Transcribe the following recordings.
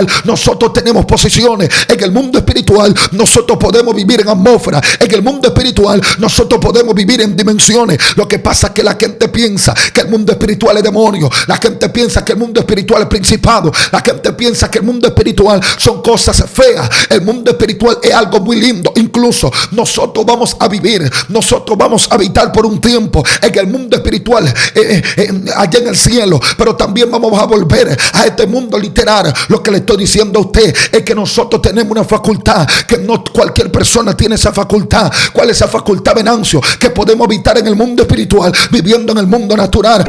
espiritual nosotros tenemos posiciones. En el mundo espiritual nosotros podemos vivir en atmósfera. En el mundo espiritual nosotros podemos vivir en dimensiones. Lo que pasa es que la gente piensa que el mundo espiritual es demonio. La gente piensa que el mundo espiritual es principado. La gente piensa que el mundo espiritual son cosas feas. El mundo espiritual es algo muy lindo. Incluso nosotros vamos a vivir, nosotros vamos a habitar por un tiempo en el mundo espiritual, allá en el cielo, pero también vamos a volver a este mundo literal. Lo que le estoy diciendo a usted es que nosotros tenemos una facultad, que no cualquier persona tiene esa facultad. ¿Cuál es esa facultad, Venancio? Que podemos habitar en el mundo espiritual viviendo en el mundo natural.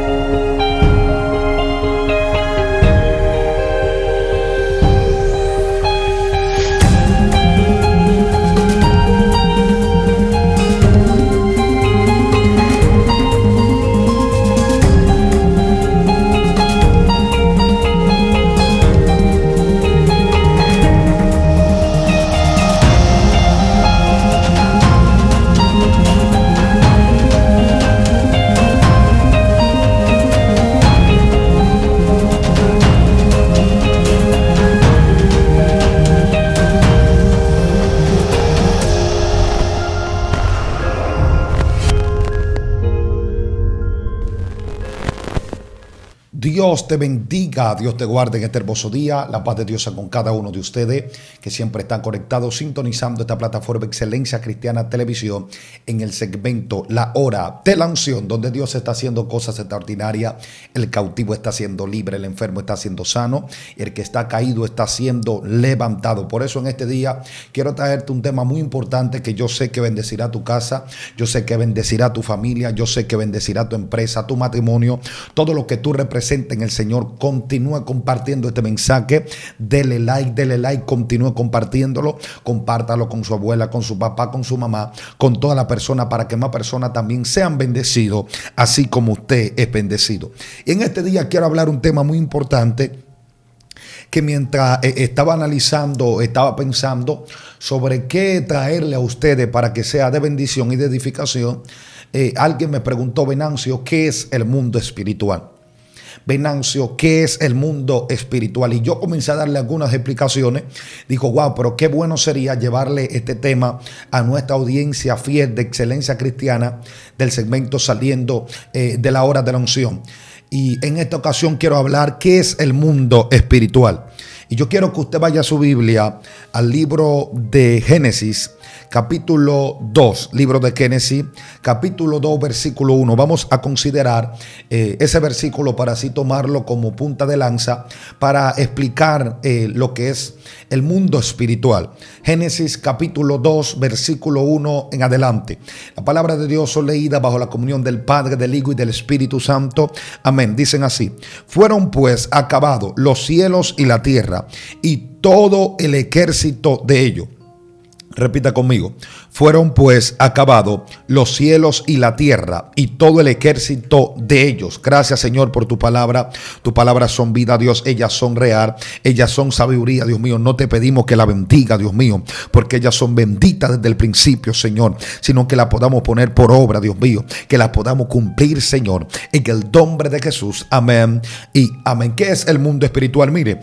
Dios te bendiga, Dios te guarde en este hermoso día. La paz de Dios sea con cada uno de ustedes que siempre están conectados, sintonizando esta plataforma Excelencia Cristiana Televisión en el segmento La Hora de la Unción, donde Dios está haciendo cosas extraordinarias. El cautivo está siendo libre, el enfermo está siendo sano, el que está caído está siendo levantado. Por eso en este día quiero traerte un tema muy importante que yo sé que bendecirá tu casa, yo sé que bendecirá tu familia, yo sé que bendecirá tu empresa, tu matrimonio, todo lo que tú representas en el Señor. Continúa compartiendo este mensaje, dele like, continúe compartiéndolo, compártalo con su abuela, con su papá, con su mamá, con toda la persona, para que más personas también sean bendecidos, así como usted es bendecido. Y en este día quiero hablar un tema muy importante que mientras estaba analizando, estaba pensando sobre qué traerle a ustedes para que sea de bendición y de edificación. Alguien me preguntó: Venancio, ¿qué es el mundo espiritual? Venancio, ¿qué es el mundo espiritual? Y yo comencé a darle algunas explicaciones. Dijo: wow, pero qué bueno sería llevarle este tema a nuestra audiencia fiel de Excelencia Cristiana del segmento Saliendo de la Hora de la Unción. Y en esta ocasión quiero hablar qué es el mundo espiritual. Y yo quiero que usted vaya a su Biblia, al libro de Génesis, capítulo 2, libro de Génesis, capítulo 2, versículo 1. Vamos a considerar ese versículo para así tomarlo como punta de lanza para explicar lo que es el mundo espiritual. Génesis capítulo 2, versículo 1 en adelante. La palabra de Dios es leída bajo la comunión del Padre, del Hijo y del Espíritu Santo. Amén. Dicen así: fueron pues acabados los cielos y la tierra y todo el ejército de ellos. Repita conmigo: fueron pues acabados los cielos y la tierra y todo el ejército de ellos. Gracias, Señor, por tu palabra. Tus palabras son vida, Dios. Ellas son real, ellas son sabiduría, Dios mío. No te pedimos que la bendiga, Dios mío, porque ellas son benditas desde el principio, Señor, sino que la podamos poner por obra, Dios mío, que la podamos cumplir, Señor, en el nombre de Jesús. Amén y amén. ¿Qué es el mundo espiritual? Mire,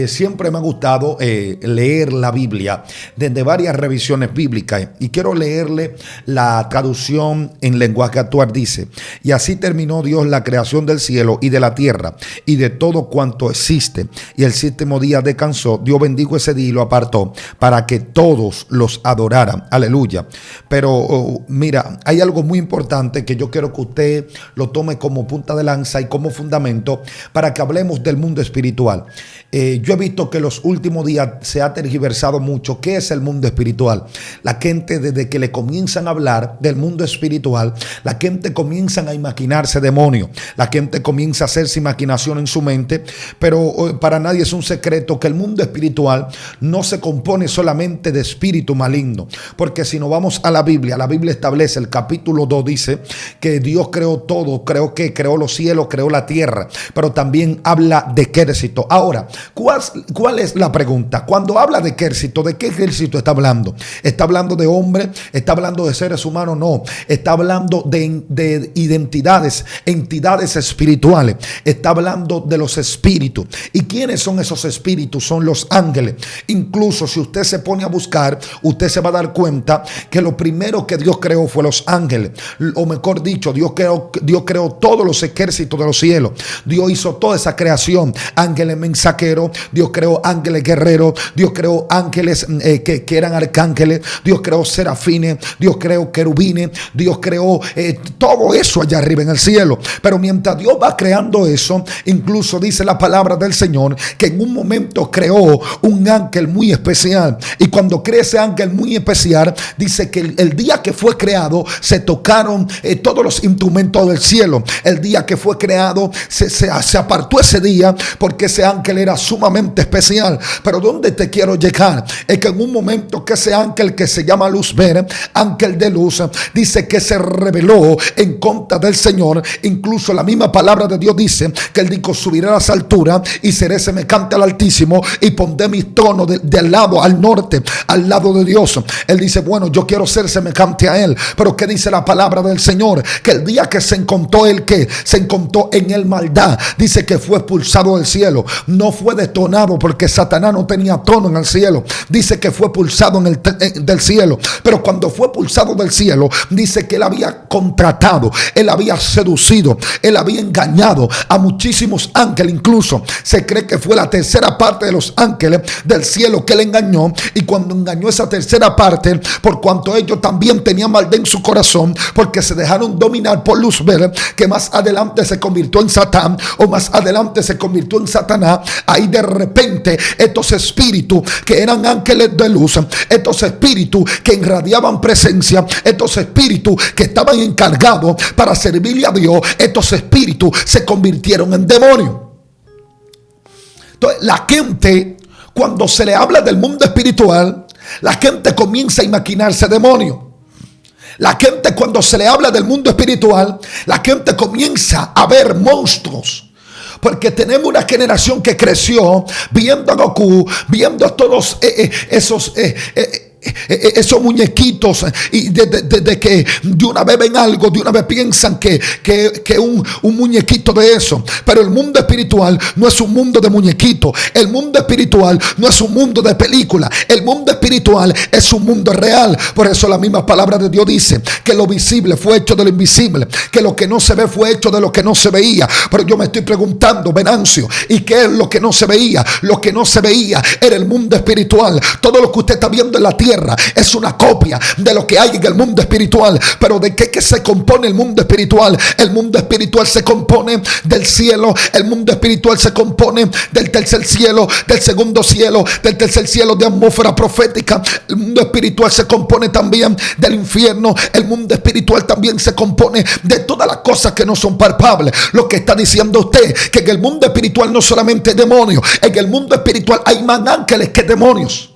siempre me ha gustado leer la Biblia desde varias revisiones bíblicas, y quiero leerle la traducción en lenguaje actual. Dice: y así terminó Dios la creación del cielo y de la tierra y de todo cuanto existe, y el séptimo día descansó. Dios bendijo ese día y lo apartó para que todos los adoraran. Aleluya. Pero mira, hay algo muy importante que yo quiero que usted lo tome como punta de lanza y como fundamento para que hablemos del mundo espiritual. Yo he visto que en los últimos días se ha tergiversado mucho qué es el mundo espiritual. La gente, desde que le comienzan a hablar del mundo espiritual, la gente comienza a imaginarse demonios, la gente comienza a hacerse imaginación en su mente. Pero para nadie es un secreto que el mundo espiritual no se compone solamente de espíritu maligno, porque si nos vamos a la Biblia establece, el capítulo 2 dice que Dios creó todo, creó los cielos, creó la tierra, pero también habla de ejército. Ahora, ¿cuál es la pregunta? Cuando habla de ejército, ¿de qué ejército está hablando? Está hablando de hombres hombre, está hablando de seres humanos, no, está hablando de identidades, entidades espirituales, está hablando de los espíritus. ¿Y quiénes son esos espíritus? Son los ángeles. Incluso si usted se pone a buscar, usted se va a dar cuenta que lo primero que Dios creó fue los ángeles, o mejor dicho, Dios creó todos los ejércitos de los cielos. Dios hizo toda esa creación, ángeles mensajeros, Dios creó ángeles guerreros, Dios creó ángeles que eran arcángeles, Dios creó serafines, Dios creó querubines, Dios creó todo eso allá arriba en el cielo. Pero mientras Dios va creando eso, incluso dice la palabra del Señor que en un momento creó un ángel muy especial, y cuando crea ese ángel muy especial, dice que el día que fue creado se tocaron todos los instrumentos del cielo. El día que fue creado se apartó ese día porque ese ángel era sumamente especial. Pero donde te quiero llegar es que en un momento que ese ángel que se llama Luzbel, ángel de luz, dice que se rebeló en contra del Señor. Incluso la misma palabra de Dios dice que él dijo: subiré a las alturas y seré semejante al Altísimo, y pondré mi trono del lado al norte, al lado de Dios. Él dice: bueno, yo quiero ser semejante a él. Pero ¿qué dice la palabra del Señor? Que el día que se encontró él, que se encontró en él maldad, dice que fue expulsado del cielo. No fue detonado, porque Satanás no tenía trono en el cielo. Dice que fue expulsado del cielo. Pero cuando fue expulsado del cielo, dice que él había contratado, él había seducido, él había engañado a muchísimos ángeles. Incluso se cree que fue la tercera parte de los ángeles del cielo que él engañó. Y cuando engañó esa tercera parte, por cuanto ellos también tenían maldad en su corazón, porque se dejaron dominar por Luzbel, que más adelante se convirtió en Satán, o más adelante se convirtió en Satanás. Ahí de repente estos espíritus que eran ángeles de luz, estos espíritus que irradiaban presencia, estos espíritus que estaban encargados para servirle a Dios, estos espíritus se convirtieron en demonios. Entonces la gente, cuando se le habla del mundo espiritual, la gente comienza a imaginarse demonios. La gente, cuando se le habla del mundo espiritual, la gente comienza a ver monstruos. Porque tenemos una generación que creció viendo a Goku, viendo a todos esos muñequitos, y desde que de una vez ven algo, de una vez piensan que un muñequito de eso. Pero el mundo espiritual no es un mundo de muñequitos. El mundo espiritual no es un mundo de película. El mundo espiritual es un mundo real. Por eso la misma palabra de Dios dice que lo visible fue hecho de lo invisible, que lo que no se ve fue hecho de lo que no se veía. Pero yo me estoy preguntando, Venancio, ¿y qué es lo que no se veía? Lo que no se veía era el mundo espiritual. Todo lo que usted está viendo en la tierra es una copia de lo que hay en el mundo espiritual. Pero ¿de qué se compone el mundo espiritual? El mundo espiritual se compone del cielo. El mundo espiritual se compone del tercer cielo, del segundo cielo, del tercer cielo de atmósfera profética. El mundo espiritual se compone también del infierno. El mundo espiritual también se compone de todas las cosas que no son palpables. Lo que está diciendo usted, que en el mundo espiritual no solamente demonios, en el mundo espiritual hay más ángeles que demonios.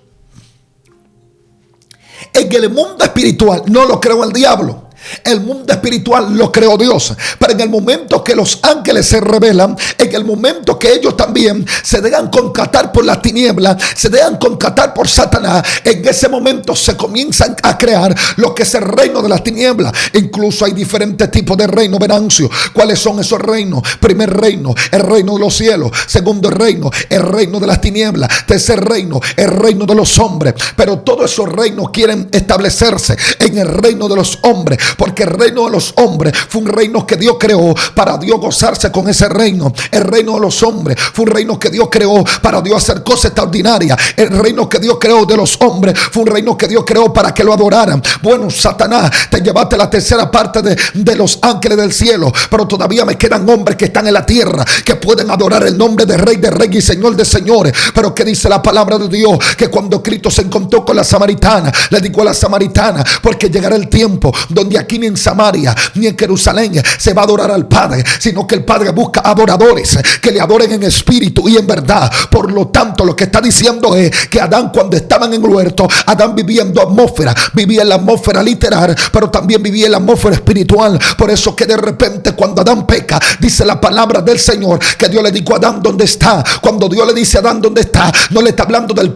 En el mundo espiritual no lo creó el diablo. El mundo espiritual lo creó Dios. Pero en el momento que los ángeles se rebelan, en el momento que ellos también se dejan contratar por la tiniebla, se dejan contratar por Satanás, en ese momento se comienzan a crear lo que es el reino de la tiniebla. Incluso hay diferentes tipos de reino, Venancio. ¿Cuáles son esos reinos? Primer reino, el reino de los cielos. Segundo reino, el reino de las tinieblas. Tercer reino, el reino de los hombres. Pero todos esos reinos quieren establecerse en el reino de los hombres, porque el reino de los hombres fue un reino que Dios creó para Dios gozarse con ese reino. El reino de los hombres fue un reino que Dios creó para Dios hacer cosas extraordinarias. El reino que Dios creó de los hombres fue un reino que Dios creó para que lo adoraran. Bueno, Satanás, te llevaste la tercera parte de los ángeles del cielo, pero todavía me quedan hombres que están en la tierra que pueden adorar el nombre de Rey y Señor de señores. Pero que dice la palabra de Dios, que cuando Cristo se encontró con la samaritana, le dijo a la samaritana: porque llegará el tiempo donde aquí ni en Samaria ni en Jerusalén se va a adorar al Padre, sino que el Padre busca adoradores que le adoren en espíritu y en verdad. Por lo tanto, lo que está diciendo es que Adán, cuando estaban en el huerto, Adán vivía en dos atmósferas. Vivía en la atmósfera literal, pero también vivía en la atmósfera espiritual. Por eso que de repente, cuando Adán peca, dice la palabra del Señor que Dios le dijo a Adán dónde está. Cuando Dios le dice a Adán dónde está, no le está hablando del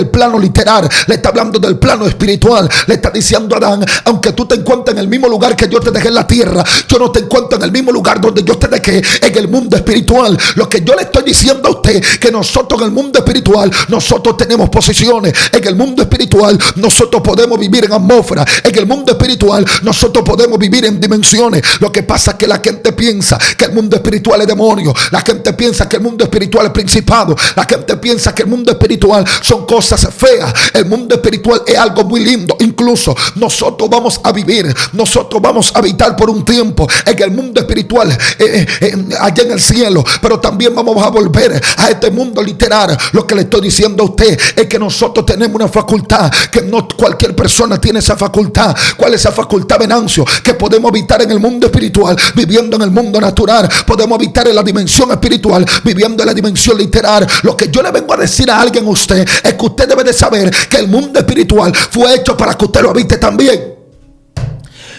plano literal, le está hablando del plano espiritual. Le está diciendo a Adán: aunque tú te encuentres en el mismo lugar que yo te dejé en la tierra, yo no te encuentro en el mismo lugar donde yo te dejé en el mundo espiritual. Lo que yo le estoy diciendo a usted, que nosotros en el mundo espiritual, nosotros tenemos posiciones. En el mundo espiritual nosotros podemos vivir en atmósfera. En el mundo espiritual nosotros podemos vivir en dimensiones. Lo que pasa es que la gente piensa que el mundo espiritual es demonio. La gente piensa que el mundo espiritual es principado. La gente piensa que el mundo espiritual son cosas feas. El mundo espiritual es algo muy lindo. Incluso nosotros vamos a vivir, nosotros vamos a habitar por un tiempo en el mundo espiritual, allá en el cielo, pero también vamos a volver a este mundo literal. Lo que le estoy diciendo a usted es que nosotros tenemos una facultad, que no cualquier persona tiene esa facultad. ¿Cuál es esa facultad, Venancio? Que podemos habitar en el mundo espiritual viviendo en el mundo natural. Podemos habitar en la dimensión espiritual viviendo en la dimensión literal. Lo que yo le vengo a decir a alguien, usted, es que usted debe de saber que el mundo espiritual fue hecho para que usted lo habite también.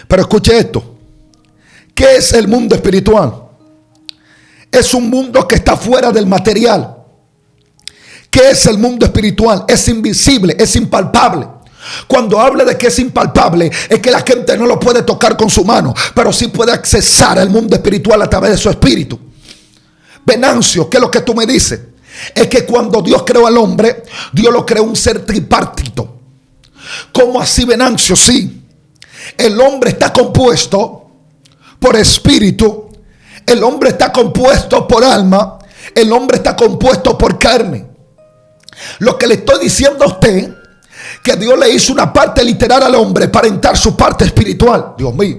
Pero escuche esto: ¿qué es el mundo espiritual? Es un mundo que está fuera del material. ¿Qué es el mundo espiritual? Es invisible, es impalpable. Cuando habla de que es impalpable, es que la gente no lo puede tocar con su mano, pero sí puede accesar al mundo espiritual a través de su espíritu. Venancio, ¿qué es lo que tú me dices? Es que cuando Dios creó al hombre, Dios lo creó un ser tripartito. ¿Cómo así, Venancio? Sí, el hombre está compuesto por espíritu, el hombre está compuesto por alma, el hombre está compuesto por carne. Lo que le estoy diciendo a usted, que Dios le hizo una parte literal al hombre para entrar su parte espiritual. Dios mío,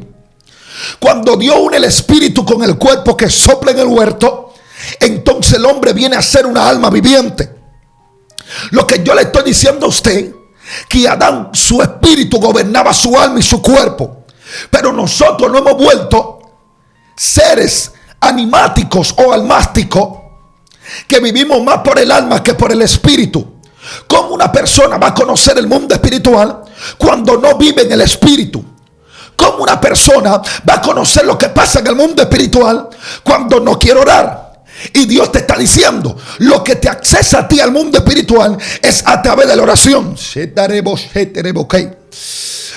cuando Dios une el espíritu con el cuerpo que sopla en el huerto, entonces el hombre viene a ser una alma viviente. Lo que yo le estoy diciendo a usted, que Adán, su espíritu gobernaba su alma y su cuerpo, pero nosotros no hemos vuelto seres animáticos o almásticos, que vivimos más por el alma que por el espíritu. ¿Cómo una persona va a conocer el mundo espiritual cuando no vive en el espíritu? ¿Cómo una persona va a conocer lo que pasa en el mundo espiritual cuando no quiere orar? Y Dios te está diciendo, lo que te accesa a ti al mundo espiritual es a través de la oración.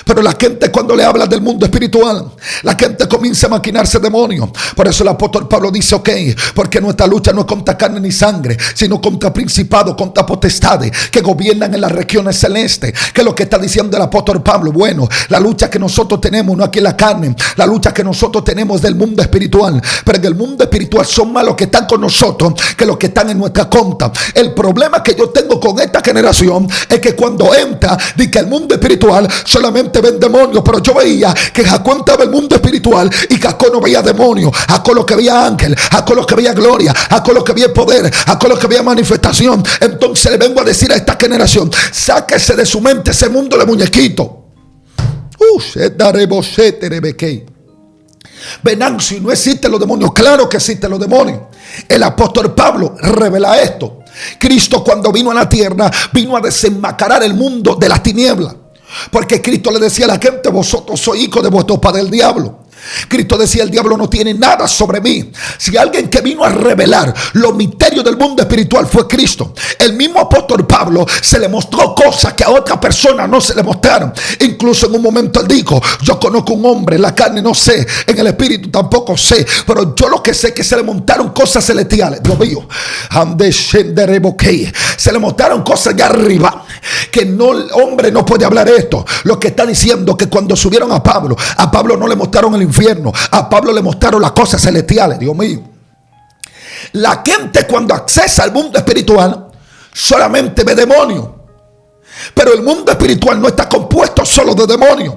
Pero la gente, cuando le habla del mundo espiritual, la gente comienza a maquinarse demonios. Por eso el apóstol Pablo dice: ok, porque nuestra lucha no es contra carne ni sangre, sino contra principados, contra potestades que gobiernan en las regiones celestes. ¿Qué es lo que está diciendo el apóstol Pablo? Bueno, la lucha que nosotros tenemos no aquí en la carne, la lucha que nosotros tenemos es del mundo espiritual. Pero en el mundo espiritual son más los que están con nosotros que los que están en nuestra contra. El problema que yo tengo con esta generación es que cuando entra, dice que el mundo espiritual solamente ven demonios. Pero yo veía que Jacob entraba en el mundo espiritual y Jacob no veía demonios. Jacob lo que veía ángel, Jacob lo que veía gloria, Jacob lo que veía poder, Jacob lo que veía manifestación. Entonces le vengo a decir a esta generación: sáquese de su mente ese mundo de muñequito. Venancio, no existen los demonios. Claro que existen los demonios. El apóstol Pablo revela esto. Cristo, cuando vino a la tierra, vino a desenmascarar el mundo de las tinieblas. Porque Cristo le decía a la gente: vosotros sois hijos de vuestro padre el diablo. Cristo decía: el diablo no tiene nada sobre mí. Si alguien que vino a revelar los misterios del mundo espiritual fue Cristo. El mismo apóstol Pablo se le mostró cosas que a otra persona no se le mostraron. Incluso en un momento él dijo: yo conozco un hombre, en la carne no sé, en el espíritu tampoco sé, pero yo lo que sé es que se le montaron cosas celestiales. Dios mío, se le mostraron cosas allá arriba que no, el hombre no puede hablar esto. Lo que está diciendo que cuando subieron a Pablo no le mostraron el infierno, a Pablo le mostraron las cosas celestiales. Dios mío, la gente cuando accesa al mundo espiritual solamente ve demonios, pero el mundo espiritual no está compuesto solo de demonios,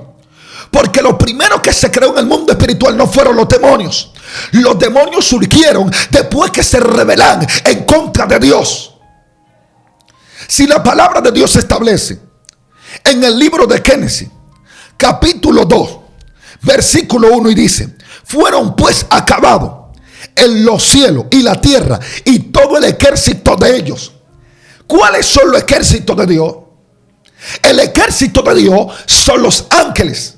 porque lo primero que se creó en el mundo espiritual no fueron los demonios. Los demonios surgieron después que se rebelan en contra de Dios. Si la palabra de Dios se establece en el libro de Génesis, capítulo 2, versículo 1 y dice: fueron pues acabados en los cielos y la tierra y todo el ejército de ellos. ¿Cuáles son los ejércitos de Dios? El ejército de Dios son los ángeles.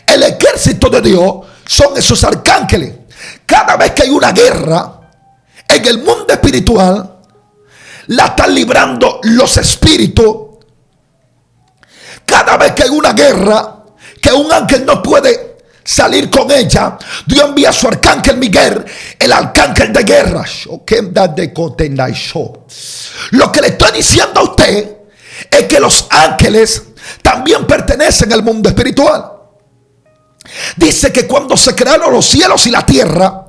El ejército de Dios son esos arcángeles. Cada vez que hay una guerra en el mundo espiritual, la están librando los espíritus. Cada vez que hay una guerra que un ángel no puede salir con ella, Dios envía a su arcángel Miguel, el arcángel de guerra. Lo que le estoy diciendo a usted es que los ángeles también pertenecen al mundo espiritual. Dice que cuando se crearon los cielos y la tierra,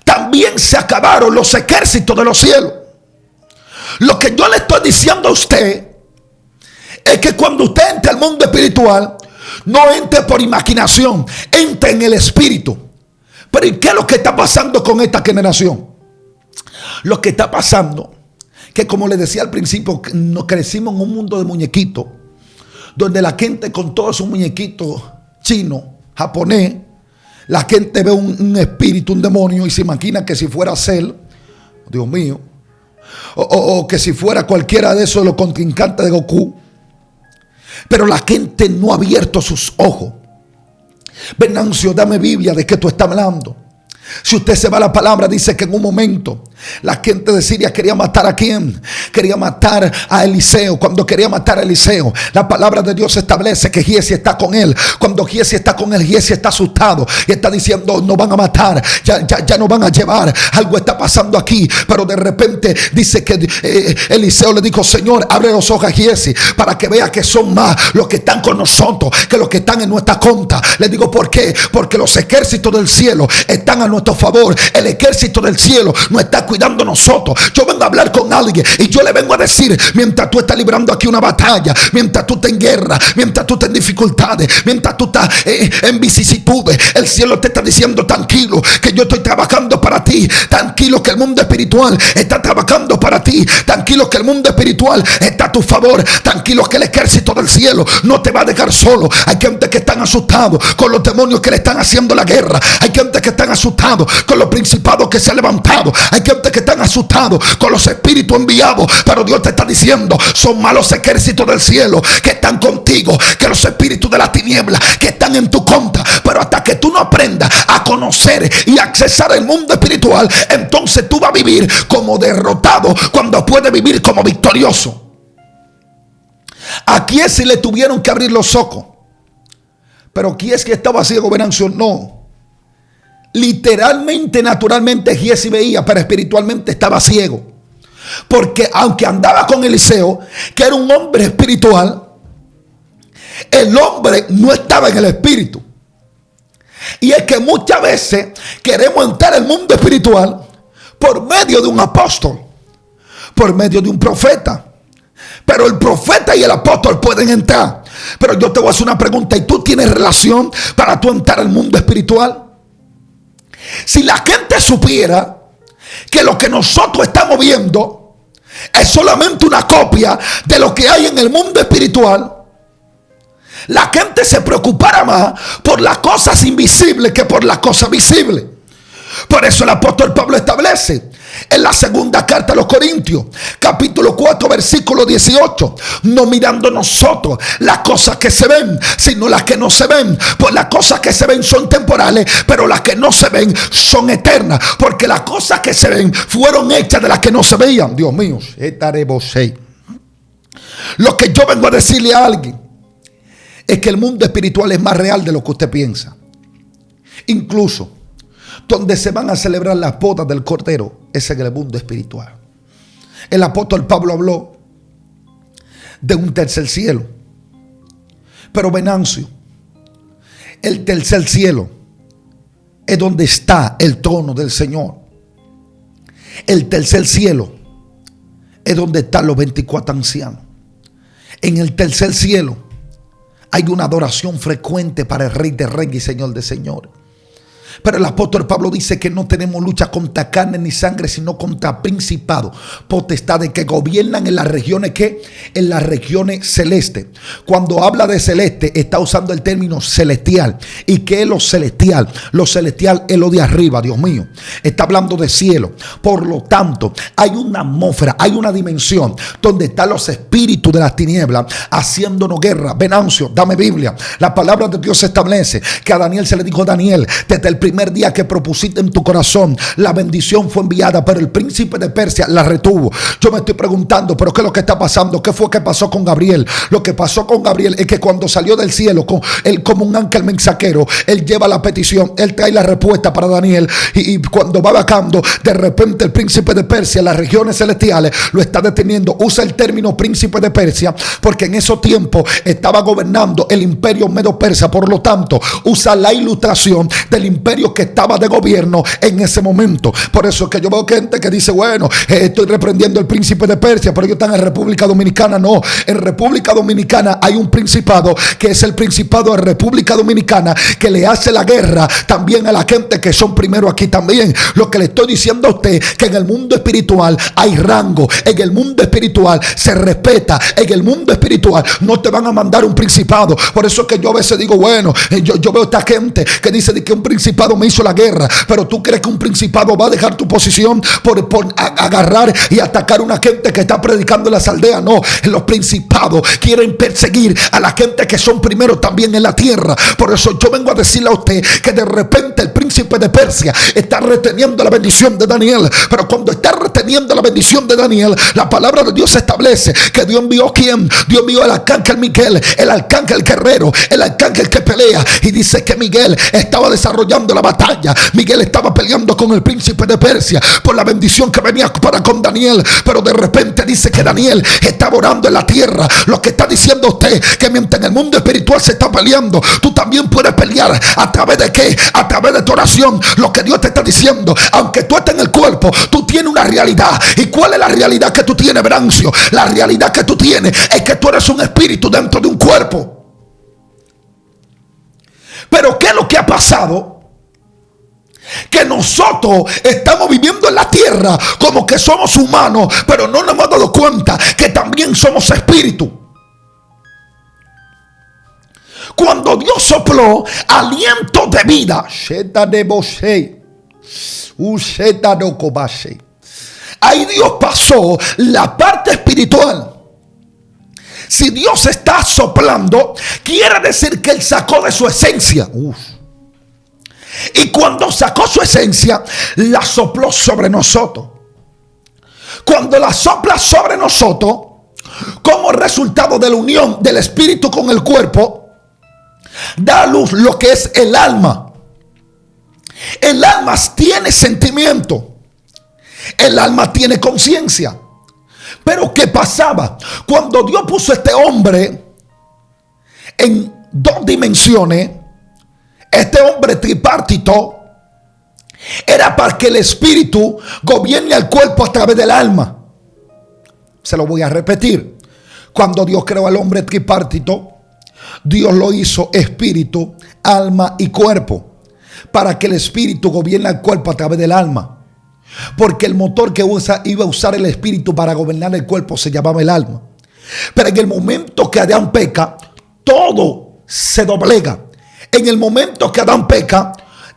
también se acabaron los ejércitos de los cielos. Lo que yo le estoy diciendo a usted es que cuando usted entre al mundo espiritual, no entre por imaginación, entre en el espíritu. Pero ¿y qué es lo que está pasando con esta generación? Lo que está pasando, que como le decía al principio, nos crecimos en un mundo de muñequitos, donde la gente con todos sus muñequitos chino, japonés, la gente ve un espíritu, un demonio, y se imagina que si fuera Cell, Dios mío, o que si fuera cualquiera de esos de los contrincantes de Goku. Pero la gente no ha abierto sus ojos. Venancio, dame Biblia, ¿de qué tú estás hablando? Si usted se va a la palabra, dice que en un momento la gente de Siria quería matar ¿a quién? Quería matar a Eliseo. Cuando quería matar a Eliseo, la palabra de Dios establece que Giesi está con él. Cuando Giesi está con él, Giesi está asustado y está diciendo: no van a matar, ya no van a llevar, algo está pasando aquí. Pero de repente dice que Eliseo le dijo: Señor, abre los ojos a Giesi para que vea que son más los que están con nosotros que los que están en nuestra contra. Le digo: ¿por qué? Porque los ejércitos del cielo están a nuestro favor. El ejército del cielo nos está cuidando nosotros. Yo vengo a hablar con alguien y yo le vengo a decir: mientras tú estás librando aquí una batalla, mientras tú estás en guerra, mientras tú estás en dificultades, mientras tú estás en vicisitudes, el cielo te está diciendo: tranquilo, que yo estoy trabajando para ti. Tranquilo, que el mundo espiritual está trabajando para ti. Tranquilo, que el mundo espiritual está a tu favor. Tranquilo, que el ejército del cielo no te va a dejar solo. Hay gente que están asustados con los demonios que le están haciendo la guerra. Hay gente que están asustados con los principados que se han levantado. Hay gente que están asustados con los espíritus enviados. Pero Dios te está diciendo: son malos ejércitos del cielo que están contigo, que los espíritus de la tiniebla que están en tu contra. Pero hasta que tú no aprendas a conocer y accesar el mundo espiritual, entonces tú vas a vivir como derrotado cuando puedes vivir como victorioso. Aquí es si le tuvieron que abrir los ojos. Pero aquí es que estaba ciego, Venancio. No. Literalmente, naturalmente, Giesi veía, pero espiritualmente estaba ciego. Porque aunque andaba con Eliseo, que era un hombre espiritual, el hombre no estaba en el espíritu. Y es que muchas veces queremos entrar al mundo espiritual por medio de un apóstol, por medio de un profeta. Pero el profeta y el apóstol pueden entrar. Pero yo te voy a hacer una pregunta: ¿y tú tienes relación para tú entrar al mundo espiritual? Si la gente supiera que lo que nosotros estamos viendo es solamente una copia de lo que hay en el mundo espiritual, la gente se preocupara más por las cosas invisibles que por las cosas visibles. Por eso el apóstol Pablo establece en la segunda carta a los Corintios, capítulo 4, versículo 18: no mirando nosotros las cosas que se ven, sino las que no se ven. Pues las cosas que se ven son temporales, pero las que no se ven son eternas. Porque las cosas que se ven fueron hechas de las que no se veían. Dios mío, lo que yo vengo a decirle a alguien es que el mundo espiritual es más real de lo que usted piensa. Incluso donde se van a celebrar las bodas del Cordero es en el mundo espiritual. El apóstol Pablo habló de un tercer cielo. Pero Venancio, el tercer cielo es donde está el trono del Señor. El tercer cielo es donde están los 24 ancianos. En el tercer cielo hay una adoración frecuente para el Rey de Reyes y Señor de Señores. Pero el apóstol Pablo dice que no tenemos lucha contra carne ni sangre, sino contra principados, potestades que gobiernan en las regiones en las regiones celestes. Cuando habla de celeste, está usando el término celestial. ¿Y qué es lo celestial? Lo celestial es lo de arriba, Dios mío. Está hablando de cielo. Por lo tanto, hay una atmósfera, hay una dimensión donde están los espíritus de las tinieblas haciéndonos guerra. Venancio, dame Biblia. La palabra de Dios establece que a Daniel se le dijo: Daniel, desde el primer día que propusiste en tu corazón, la bendición fue enviada, pero el príncipe de Persia la retuvo. Yo me estoy preguntando, ¿pero qué es lo que está pasando? ¿Qué fue que pasó con Gabriel? Lo que pasó con Gabriel es que cuando salió del cielo, él como un ángel mensajero, él lleva la petición, él trae la respuesta para Daniel, y cuando va bajando, de repente el príncipe de Persia, las regiones celestiales, lo está deteniendo. Usa el término príncipe de Persia porque en esos tiempos estaba gobernando el imperio medo-persa. Por lo tanto, usa la ilustración del imperio que estaba de gobierno en ese momento. Por eso es que yo veo gente que dice: bueno, estoy reprendiendo el príncipe de Persia, pero ellos están en República Dominicana. No, en República Dominicana hay un principado que es el principado de República Dominicana, que le hace la guerra también a la gente que son primero aquí también. Lo que le estoy diciendo a usted, que en el mundo espiritual hay rango, en el mundo espiritual se respeta, en el mundo espiritual no te van a mandar un principado. Por eso es que yo a veces digo: bueno, yo veo esta gente que dice de que un principado me hizo la guerra, pero tú crees que un principado va a dejar tu posición por agarrar y atacar a una gente que está predicando en las aldeas. No, los principados quieren perseguir a la gente que son primero también en la tierra. Por eso yo vengo a decirle a usted que de repente el príncipe de Persia está reteniendo la bendición de Daniel, pero cuando está reteniendo la bendición de Daniel, la palabra de Dios establece que Dios envió ¿quién? Dios envió el arcángel Miguel, el arcángel guerrero, el arcángel que pelea, y dice que Miguel estaba desarrollando la batalla. Miguel estaba peleando con el príncipe de Persia por la bendición que venía para con Daniel, pero de repente dice que Daniel estaba orando en la tierra. Lo que está diciendo usted, que mientras en el mundo espiritual se está peleando, tú también puedes pelear. ¿A través de qué? A través de tu oración. Lo que Dios te está diciendo, aunque tú estés en el cuerpo, tú tienes una realidad. ¿Y cuál es la realidad que tú tienes, Brancio? La realidad que tú tienes es que tú eres un espíritu dentro de un cuerpo. Pero ¿qué es lo que ha pasado? Que nosotros estamos viviendo en la tierra como que somos humanos, pero no nos hemos dado cuenta que también somos espíritu. Cuando Dios sopló aliento de vida, ahí Dios pasó la parte espiritual. Si Dios está soplando, quiere decir que Él sacó de su esencia. Y cuando sacó su esencia, la sopló sobre nosotros. Cuando la sopla sobre nosotros, como resultado de la unión del espíritu con el cuerpo, da a luz lo que es el alma. El alma tiene sentimiento. El alma tiene conciencia. Pero ¿qué pasaba? Cuando Dios puso a este hombre en dos dimensiones, este hombre tripartito, era para que el espíritu gobierne al cuerpo a través del alma. Se lo voy a repetir. Cuando Dios creó al hombre tripartito, Dios lo hizo espíritu, alma y cuerpo, para que el espíritu gobierne al cuerpo a través del alma. Porque el motor que iba a usar el espíritu para gobernar el cuerpo se llamaba el alma. Pero en el momento que Adán peca, todo se doblega. En el momento que Adán peca,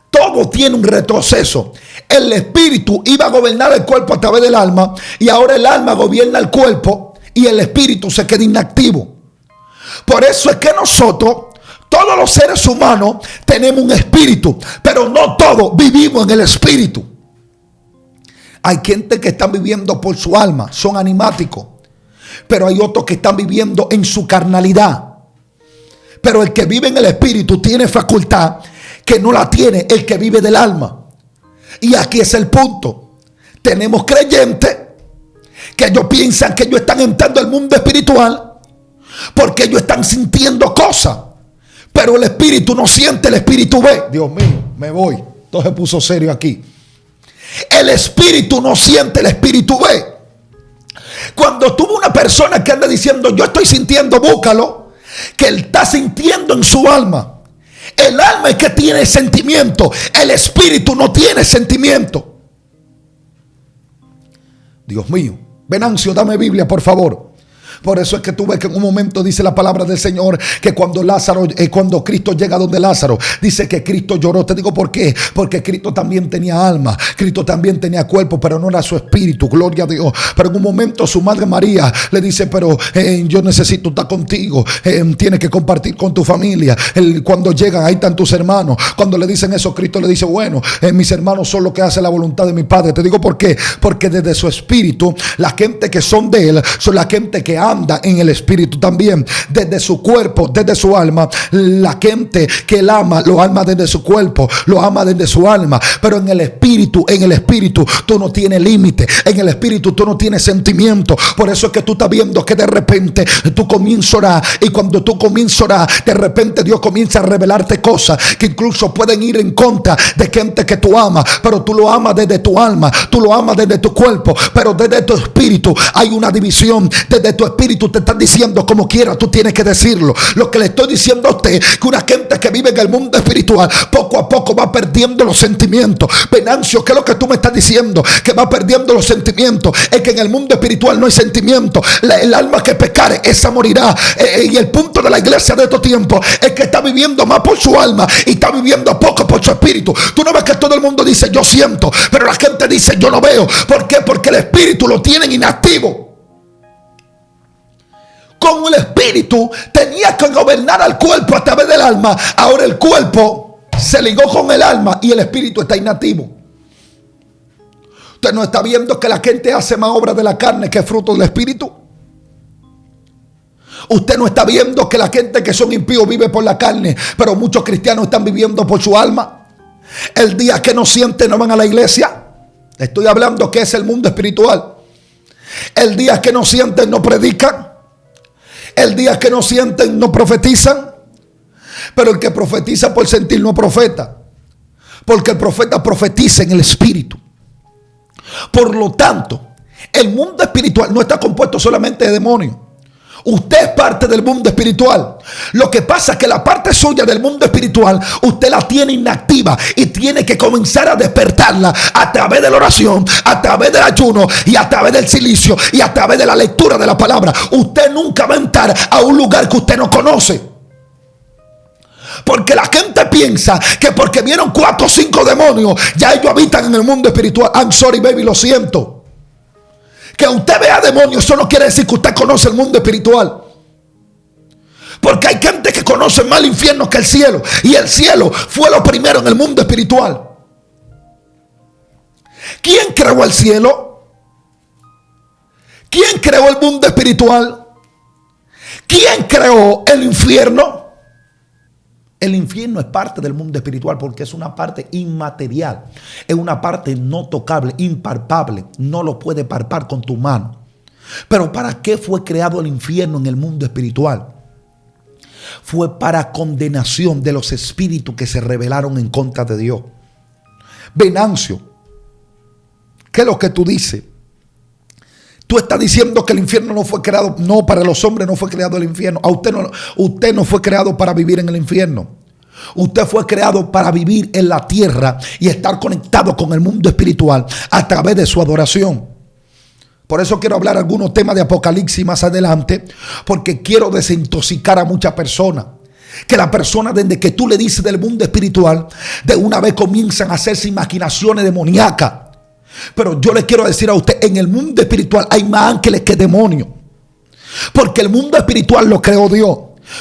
todo tiene un retroceso. El espíritu iba a gobernar el cuerpo a través del alma, y ahora el alma gobierna el cuerpo y el espíritu se queda inactivo. Por eso es que nosotros, todos los seres humanos, tenemos un espíritu, pero no todos vivimos en el espíritu. Hay gente que están viviendo por su alma, son animáticos, pero hay otros que están viviendo en su carnalidad. Pero el que vive en el espíritu tiene facultad que no la tiene el que vive del alma. Y aquí es el punto. Tenemos creyentes que ellos piensan que ellos están entrando al mundo espiritual porque ellos están sintiendo cosas, pero el espíritu no siente, el espíritu ve. Dios mío, me voy. Todo se puso serio aquí. El espíritu no siente, el espíritu ve. Cuando tuvo una persona que anda diciendo: yo estoy sintiendo, búscalo, que él está sintiendo en su alma. El alma es que tiene sentimiento, el espíritu no tiene sentimiento. Dios mío. Venancio, dame Biblia, por favor. Por eso es que tú ves que en un momento dice la palabra del Señor que cuando Cristo llega donde Lázaro, dice que Cristo lloró. Te digo por qué. Porque Cristo también tenía alma, Cristo también tenía cuerpo, pero no era su espíritu, gloria a Dios. Pero en un momento su madre María le dice, pero yo necesito estar contigo, tienes que compartir con tu familia. Cuando llegan, ahí están tus hermanos. Cuando le dicen eso, Cristo le dice, bueno, mis hermanos son los que hacen la voluntad de mi Padre. Te digo por qué. Porque desde su espíritu, la gente que son de él, son la gente que anda en el espíritu también. Desde su cuerpo, desde su alma, la gente que él ama, lo ama desde su cuerpo, lo ama desde su alma. Pero en el espíritu tú no tienes límite. En el espíritu tú no tienes sentimiento. Por eso es que tú estás viendo que de repente tú comienzas a orar, y cuando tú comienzas a orar, de repente Dios comienza a revelarte cosas que incluso pueden ir en contra de gente que tú amas, pero tú lo amas desde tu alma, tú lo amas desde tu cuerpo, pero desde tu espíritu hay una división. Desde tu espíritu te están diciendo como quiera, tú tienes que decirlo. Lo que le estoy diciendo a usted, que una gente que vive en el mundo espiritual poco a poco va perdiendo los sentimientos. Venancio, ¿qué es lo que tú me estás diciendo? Que va perdiendo los sentimientos. Es que en el mundo espiritual no hay sentimiento. El alma que pecare, esa morirá. Y el punto de la iglesia de estos tiempos es que está viviendo más por su alma y está viviendo poco por su espíritu. Tú no ves que todo el mundo dice yo siento, pero la gente dice yo no veo. ¿Por qué? Porque el espíritu lo tienen inactivo. Como el espíritu tenía que gobernar al cuerpo a través del alma, ahora el cuerpo se ligó con el alma y el espíritu está inactivo. Usted no está viendo que la gente hace más obra de la carne que fruto del espíritu. Usted no está viendo que la gente que son impíos vive por la carne, pero muchos cristianos están viviendo por su alma. El día que no sienten no van a la iglesia. Estoy hablando que es el mundo espiritual. El día que no sienten no predican. El día que no sienten no profetizan. Pero el que profetiza por sentir no profeta, porque el profeta profetiza en el espíritu. Por lo tanto, el mundo espiritual no está compuesto solamente de demonios. Usted es parte del mundo espiritual. Lo que pasa es que la parte suya del mundo espiritual usted la tiene inactiva y tiene que comenzar a despertarla a través de la oración, a través del ayuno y a través del silicio y a través de la lectura de la palabra. Usted nunca va a entrar a un lugar que usted no conoce. Porque la gente piensa que porque vieron 4 o 5 demonios ya ellos habitan en el mundo espiritual. I'm sorry baby, lo siento. Que usted vea demonios, eso no quiere decir que usted conoce el mundo espiritual. Porque hay gente que conoce más el infierno que el cielo. Y el cielo fue lo primero en el mundo espiritual. ¿Quién creó el cielo? ¿Quién creó el mundo espiritual? ¿Quién creó el infierno? El infierno es parte del mundo espiritual porque es una parte inmaterial, es una parte no tocable, impalpable, no lo puedes palpar con tu mano. Pero ¿para qué fue creado el infierno en el mundo espiritual? Fue para condenación de los espíritus que se rebelaron en contra de Dios. Venancio, ¿qué es lo que tú dices? Tú estás diciendo que el infierno no fue creado. No, para los hombres no fue creado el infierno. Usted no fue creado para vivir en el infierno. Usted fue creado para vivir en la tierra y estar conectado con el mundo espiritual a través de su adoración. Por eso quiero hablar algunos temas de Apocalipsis más adelante, porque quiero desintoxicar a muchas personas. Que la persona, desde que tú le dices del mundo espiritual, de una vez comienzan a hacerse imaginaciones demoníacas. Pero yo le quiero decir a usted, en el mundo espiritual hay más ángeles que demonios. Porque el mundo espiritual lo creó Dios.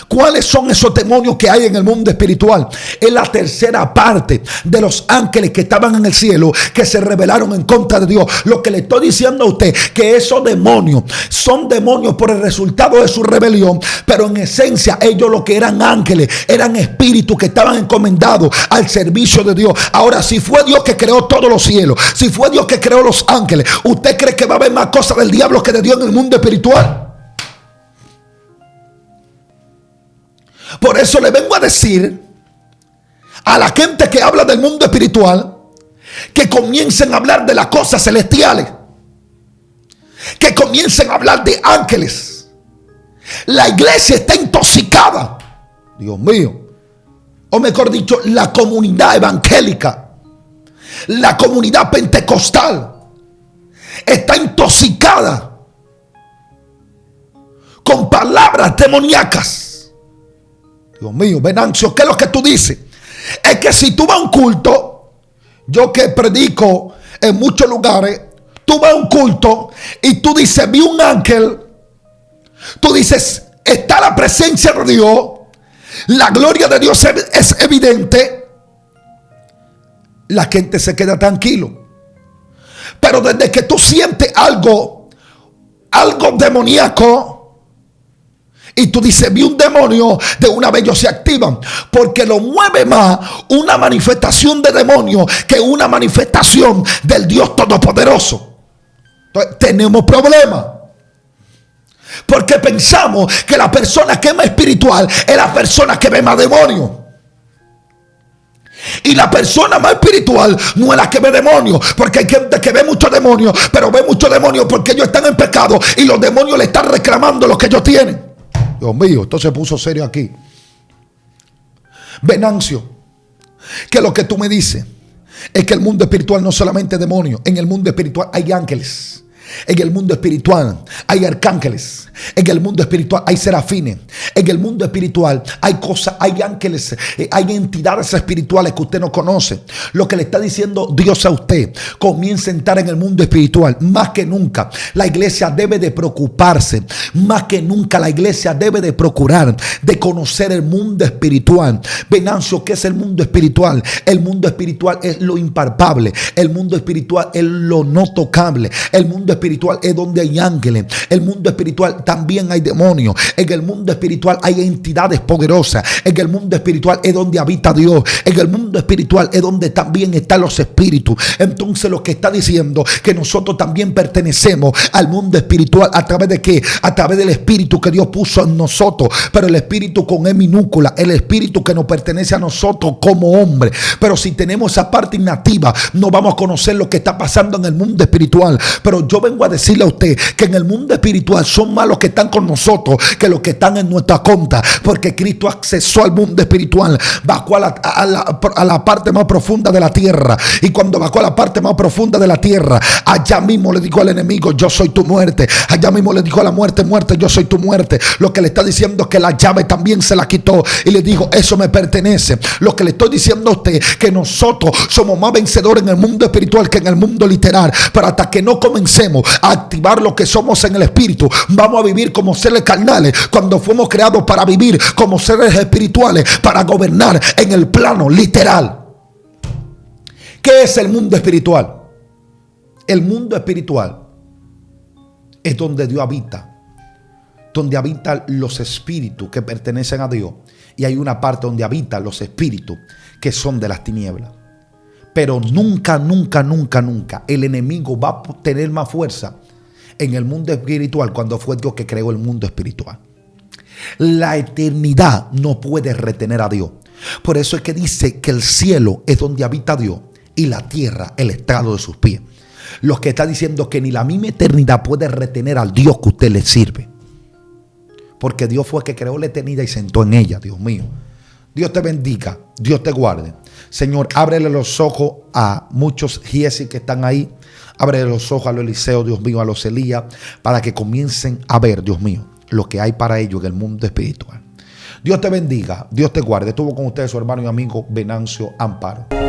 ¿Cuáles son esos demonios que hay en el mundo espiritual? Es la tercera parte de los ángeles que estaban en el cielo, que se rebelaron en contra de Dios. Lo que le estoy diciendo a usted, que esos demonios son demonios por el resultado de su rebelión, pero en esencia ellos lo que eran ángeles, eran espíritus que estaban encomendados al servicio de Dios. Ahora, si fue Dios que creó todos los cielos, si fue Dios que creó los ángeles, ¿usted cree que va a haber más cosas del diablo que de Dios en el mundo espiritual? Por eso le vengo a decir a la gente que habla del mundo espiritual que comiencen a hablar de las cosas celestiales, que comiencen a hablar de ángeles. La iglesia está intoxicada. Dios mío, o mejor dicho, la comunidad evangélica, la comunidad pentecostal, está intoxicada con palabras demoníacas. Dios mío, Venancio, ¿qué es lo que tú dices? Es que si tú vas a un culto, yo que predico en muchos lugares, tú vas a un culto y tú dices, vi un ángel, tú dices, está la presencia de Dios, la gloria de Dios es evidente, la gente se queda tranquilo. Pero desde que tú sientes algo demoníaco, y tú dices, vi un demonio, de una vez ellos se activan. Porque lo mueve más una manifestación de demonio que una manifestación del Dios Todopoderoso. Entonces, tenemos problemas. Porque pensamos que la persona que es más espiritual es la persona que ve más demonios. Y la persona más espiritual no es la que ve demonios. Porque hay gente que ve muchos demonios, pero ve muchos demonios porque ellos están en pecado y los demonios le están reclamando lo que ellos tienen. Dios mío, esto se puso serio aquí. Venancio, que lo que tú me dices es que el mundo espiritual no solamente es demonio. En el mundo espiritual hay ángeles. En el mundo espiritual hay arcángeles. En el mundo espiritual hay serafines. En el mundo espiritual hay cosas, hay ángeles, hay entidades espirituales que usted no conoce. Lo que le está diciendo Dios a usted, comience a entrar en el mundo espiritual. Más que nunca la iglesia debe de preocuparse. Más que nunca la iglesia debe de procurar de conocer el mundo espiritual. Venancio, ¿qué es el mundo espiritual? El mundo espiritual es lo impalpable. El mundo espiritual es lo no tocable. El mundo espiritual es donde hay ángeles. El mundo espiritual también hay demonios. En el mundo espiritual hay entidades poderosas. En el mundo espiritual es donde habita Dios. En el mundo espiritual es donde también están los espíritus. Entonces lo que está diciendo que nosotros también pertenecemos al mundo espiritual. ¿A través de qué? A través del espíritu que Dios puso en nosotros. Pero el espíritu con E minúscula, el espíritu que nos pertenece a nosotros como hombre. Pero si tenemos esa parte innativa, no vamos a conocer lo que está pasando en el mundo espiritual. Pero yo vengo a decirle a usted que en el mundo espiritual son más los que están con nosotros que los que están en nuestra contra, porque Cristo accesó al mundo espiritual, bajó a la parte más profunda de la tierra, y cuando bajó a la parte más profunda de la tierra, allá mismo le dijo al enemigo, yo soy tu muerte. Allá mismo le dijo a la muerte, muerte, yo soy tu muerte. Lo que le está diciendo es que la llave también se la quitó y le dijo, eso me pertenece. Lo que le estoy diciendo a usted, que nosotros somos más vencedores en el mundo espiritual que en el mundo literal. Pero hasta que no comencemos a activar lo que somos en el espíritu, vamos a vivir como seres carnales, cuando fuimos creados para vivir como seres espirituales, para gobernar en el plano literal. ¿Qué es el mundo espiritual? El mundo espiritual es donde Dios habita, donde habitan los espíritus que pertenecen a Dios, y hay una parte donde habitan los espíritus que son de las tinieblas. Pero nunca, nunca, nunca, nunca el enemigo va a tener más fuerza en el mundo espiritual cuando fue Dios que creó el mundo espiritual. La eternidad no puede retener a Dios. Por eso es que dice que el cielo es donde habita Dios y la tierra el estrado de sus pies. Lo que está diciendo que ni la misma eternidad puede retener al Dios que usted le sirve. Porque Dios fue el que creó la eternidad y sentó en ella, Dios mío. Dios te bendiga, Dios te guarde. Señor, ábrele los ojos a muchos Giesi que están ahí. Ábrele los ojos a los Eliseo, Dios mío, a los Elías, para que comiencen a ver, Dios mío, lo que hay para ellos en el mundo espiritual. Dios te bendiga, Dios te guarde. Estuvo con ustedes su hermano y amigo Venancio Amparo.